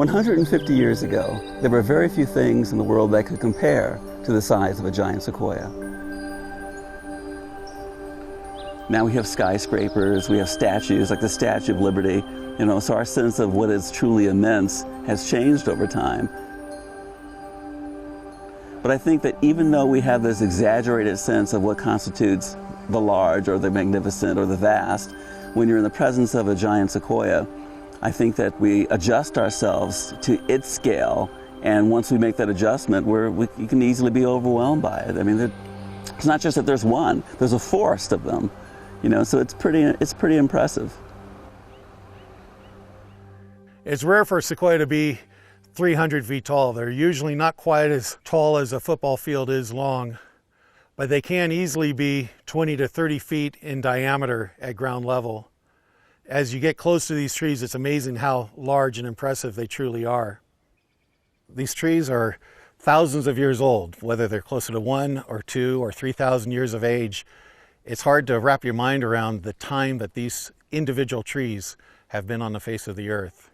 150 years ago, there were very few things in the world that could compare to the size of a giant sequoia. Now we have skyscrapers, we have statues like the Statue of Liberty, so our sense of what is truly immense has changed over time. But I think that even though we have this exaggerated sense of what constitutes the large or the magnificent or the vast, when you're in the presence of a giant sequoia, I think that we adjust ourselves to its scale, and once we make that adjustment, you can easily be overwhelmed by it. I mean, it's not just that there's one, there's a forest of them, so it's pretty impressive. It's rare for a sequoia to be 300 feet tall. They're usually not quite as tall as a football field is long, but they can easily be 20 to 30 feet in diameter at ground level. As you get close to these trees, it's amazing how large and impressive they truly are. These trees are thousands of years old, whether they're closer to 1 or 2 or 3,000 years of age. It's hard to wrap your mind around the time that these individual trees have been on the face of the earth.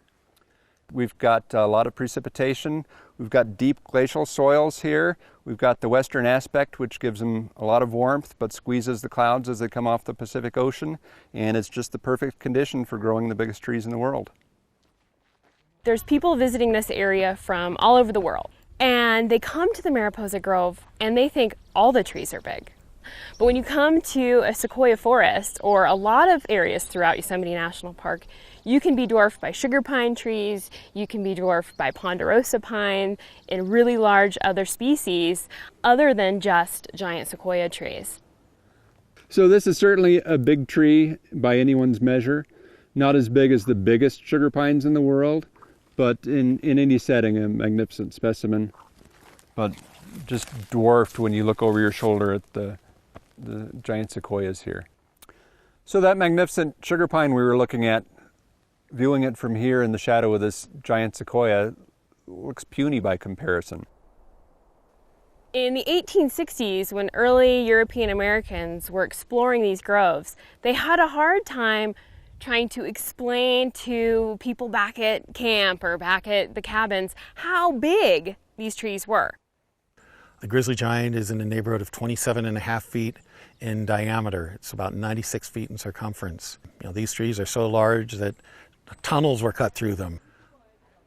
We've got a lot of precipitation. We've got deep glacial soils here. We've got the western aspect, which gives them a lot of warmth but squeezes the clouds as they come off the Pacific Ocean. And it's just the perfect condition for growing the biggest trees in the world. There's people visiting this area from all over the world, and they come to the Mariposa Grove and they think all the trees are big. But when you come to a sequoia forest or a lot of areas throughout Yosemite National Park, you can be dwarfed by sugar pine trees, you can be dwarfed by ponderosa pine and really large other species other than just giant sequoia trees. So this is certainly a big tree by anyone's measure. Not as big as the biggest sugar pines in the world, but in any setting, a magnificent specimen. But just dwarfed when you look over your shoulder at the giant sequoias here. So that magnificent sugar pine we were looking at, viewing it from here in the shadow of this giant sequoia, looks puny by comparison. In the 1860s, when early European Americans were exploring these groves, they had a hard time trying to explain to people back at camp or back at the cabins how big these trees were. The grizzly giant is in the neighborhood of 27.5 feet in diameter. It's about 96 feet in circumference. These trees are so large that tunnels were cut through them.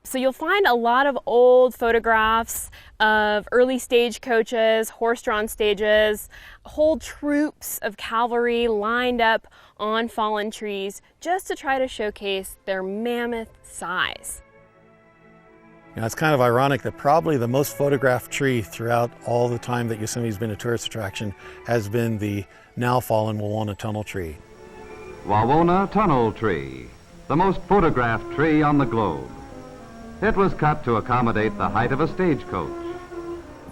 So you'll find a lot of old photographs of early stagecoaches, horse-drawn stages, whole troops of cavalry lined up on fallen trees just to try to showcase their mammoth size. It's kind of ironic that probably the most photographed tree throughout all the time that Yosemite's been a tourist attraction has been the now fallen Wawona tunnel tree. Wawona tunnel tree, the most photographed tree on the globe. It was cut to accommodate the height of a stagecoach.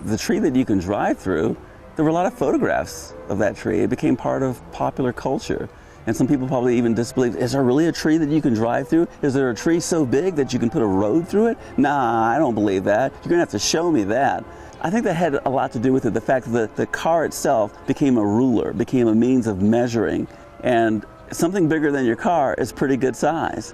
The tree that you can drive through, there were a lot of photographs of that tree. It became part of popular culture. And some people probably even disbelieve, is there really a tree that you can drive through? Is there a tree so big that you can put a road through it? Nah, I don't believe that. You're gonna have to show me that. I think that had a lot to do with it, the fact that the car itself became a ruler, became a means of measuring. And something bigger than your car is pretty good size.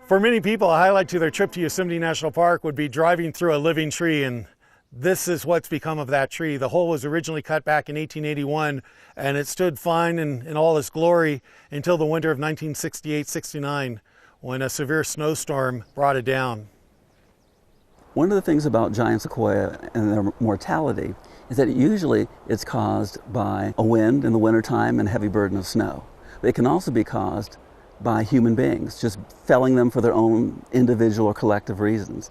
For many people, a highlight to their trip to Yosemite National Park would be driving through a living tree, and this is what's become of that tree. The hole was originally cut back in 1881, and it stood fine in all its glory until the winter of 1968-69, when a severe snowstorm brought it down. One of the things about giant sequoia and their mortality is that usually it's caused by a wind in the wintertime and a heavy burden of snow. It can also be caused by human beings, just felling them for their own individual or collective reasons.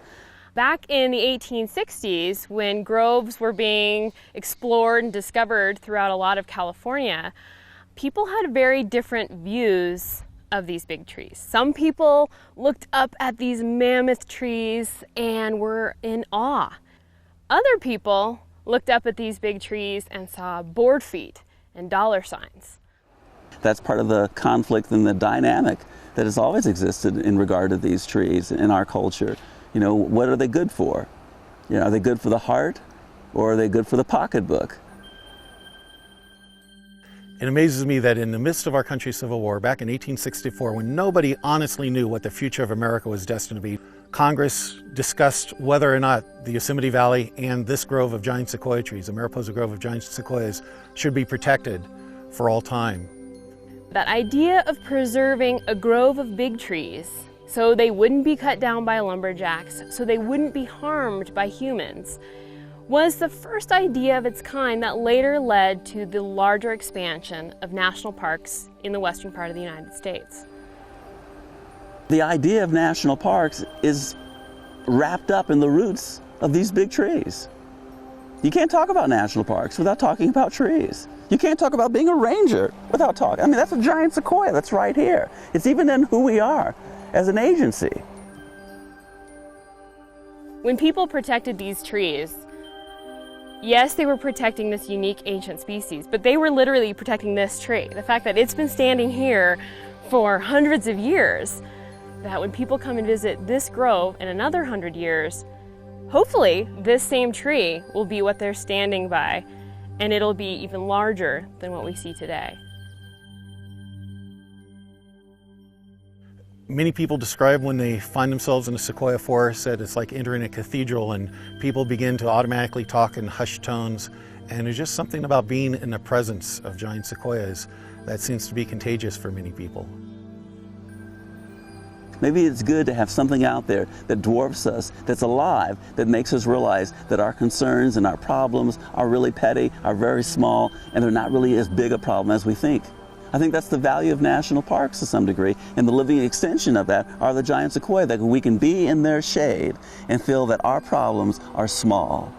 Back in the 1860s, when groves were being explored and discovered throughout a lot of California, people had very different views of these big trees. Some people looked up at these mammoth trees and were in awe. Other people looked up at these big trees and saw board feet and dollar signs. That's part of the conflict and the dynamic that has always existed in regard to these trees in our culture. What are they good for? Are they good for the heart, or are they good for the pocketbook? It amazes me that in the midst of our country's Civil War, back in 1864, when nobody honestly knew what the future of America was destined to be, Congress discussed whether or not the Yosemite Valley and this grove of giant sequoia trees, the Mariposa Grove of giant sequoias, should be protected for all time. That idea of preserving a grove of big trees so they wouldn't be cut down by lumberjacks, so they wouldn't be harmed by humans, was the first idea of its kind that later led to the larger expansion of national parks in the western part of the United States. The idea of national parks is wrapped up in the roots of these big trees. You can't talk about national parks without talking about trees. You can't talk about being a ranger without talking. I mean, that's a giant sequoia that's right here. It's even in who we are as an agency. When people protected these trees, yes, they were protecting this unique ancient species, but they were literally protecting this tree. The fact that it's been standing here for hundreds of years, that when people come and visit this grove in another 100 years, hopefully this same tree will be what they're standing by, and it'll be even larger than what we see today. Many people describe when they find themselves in a sequoia forest that it's like entering a cathedral, and people begin to automatically talk in hushed tones. And there's just something about being in the presence of giant sequoias that seems to be contagious for many people. Maybe it's good to have something out there that dwarfs us, that's alive, that makes us realize that our concerns and our problems are really petty, are very small, and they're not really as big a problem as we think. I think that's the value of national parks to some degree, and the living extension of that are the giant sequoia, that we can be in their shade and feel that our problems are small.